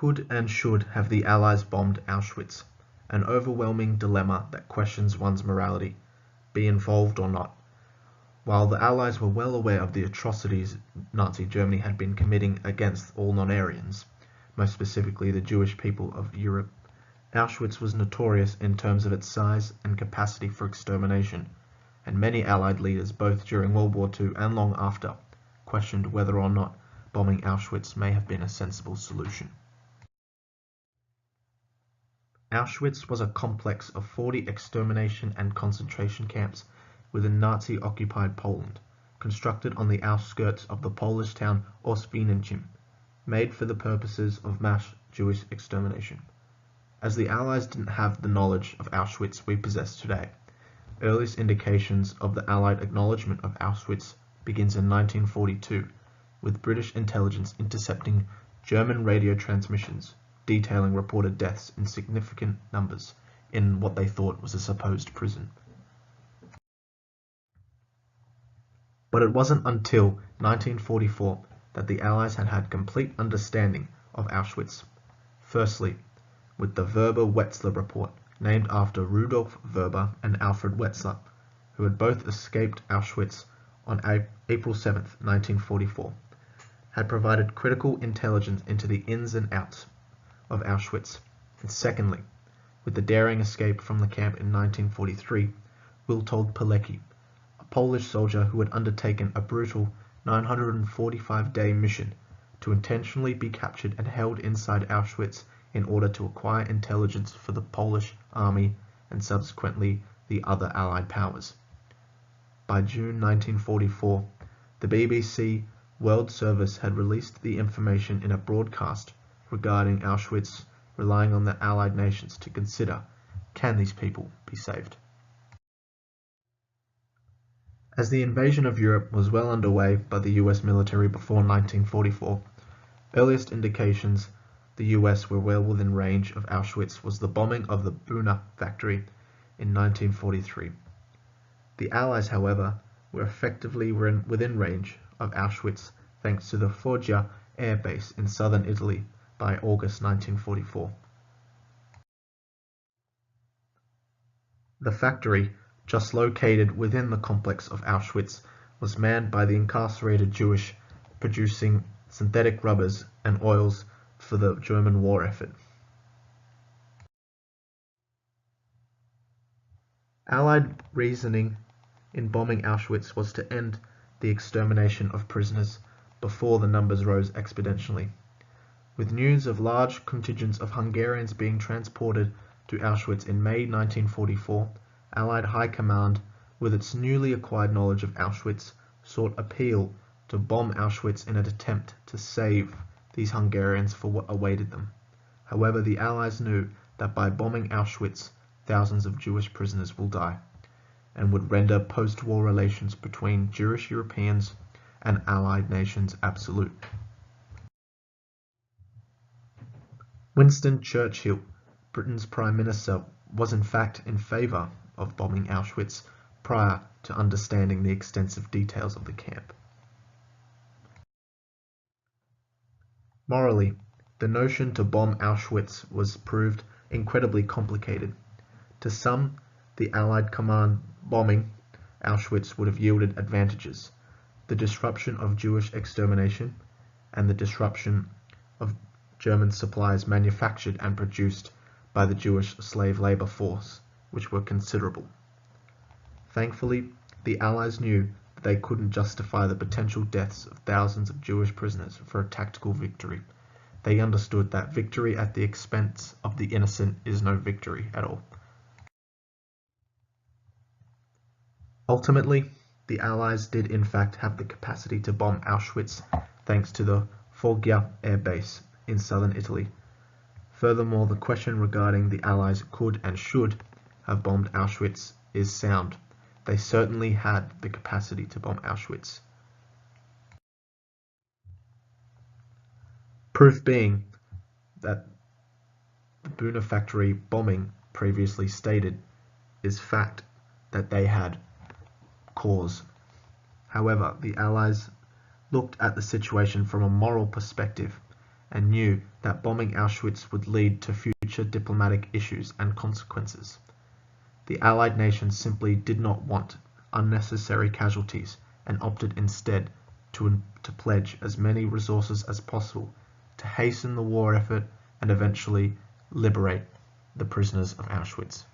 Could and should have the Allies bombed Auschwitz? An overwhelming dilemma that questions one's morality, be involved or not. While the Allies were well aware of the atrocities Nazi Germany had been committing against all non-Aryans, most specifically the Jewish people of Europe, Auschwitz was notorious in terms of its size and capacity for extermination, and many Allied leaders, both during World War II and long after, questioned whether or not bombing Auschwitz may have been a sensible solution. Auschwitz was a complex of 40 extermination and concentration camps within Nazi-occupied Poland, constructed on the outskirts of the Polish town Oświęcim, made for the purposes of mass Jewish extermination. As the Allies didn't have the knowledge of Auschwitz we possess today, earliest indications of the Allied acknowledgement of Auschwitz begins in 1942, with British intelligence intercepting German radio transmissions detailing reported deaths in significant numbers in what they thought was a supposed prison. But it wasn't until 1944 that the Allies had complete understanding of Auschwitz. Firstly, with the Weber-Wetzlar report, named after Rudolf Weber and Alfred Wetzlar, who had both escaped Auschwitz on April 7, 1944, had provided critical intelligence into the ins and outs of Auschwitz. And secondly, with the daring escape from the camp in 1943, Witold Pilecki, a Polish soldier who had undertaken a brutal 945-day mission to intentionally be captured and held inside Auschwitz in order to acquire intelligence for the Polish army and subsequently the other Allied powers. By June 1944, the BBC World Service had released the information in a broadcast regarding Auschwitz, relying on the Allied nations to consider, can these people be saved? As the invasion of Europe was well underway by the US military before 1944, earliest indications the US were well within range of Auschwitz was the bombing of the Buna factory in 1943. The Allies, however, were effectively within range of Auschwitz thanks to the Foggia air base in southern Italy by August 1944. The factory, just located within the complex of Auschwitz, was manned by the incarcerated Jewish, producing synthetic rubbers and oils for the German war effort. Allied reasoning in bombing Auschwitz was to end the extermination of prisoners before the numbers rose exponentially. With news of large contingents of Hungarians being transported to Auschwitz in May 1944, Allied High Command, with its newly acquired knowledge of Auschwitz, sought appeal to bomb Auschwitz in an attempt to save these Hungarians for what awaited them. However, the Allies knew that by bombing Auschwitz, thousands of Jewish prisoners will die, and would render post-war relations between Jewish Europeans and Allied nations absolute. Winston Churchill, Britain's Prime Minister, was in fact in favour of bombing Auschwitz prior to understanding the extensive details of the camp. Morally, the notion to bomb Auschwitz was proved incredibly complicated. To some, the Allied command bombing Auschwitz would have yielded advantages: the disruption of Jewish extermination and the disruption of German supplies manufactured and produced by the Jewish slave labor force, which were considerable. Thankfully, the Allies knew that they couldn't justify the potential deaths of thousands of Jewish prisoners for a tactical victory. They understood that victory at the expense of the innocent is no victory at all. Ultimately, the Allies did in fact have the capacity to bomb Auschwitz thanks to the Foggia air base in southern Italy. Furthermore, the question regarding the Allies could and should have bombed Auschwitz is sound. They certainly had the capacity to bomb Auschwitz. Proof being that the Buna factory bombing previously stated is fact that they had cause. However, the Allies looked at the situation from a moral perspective and knew that bombing Auschwitz would lead to future diplomatic issues and consequences. The Allied nations simply did not want unnecessary casualties and opted instead to pledge as many resources as possible to hasten the war effort and eventually liberate the prisoners of Auschwitz.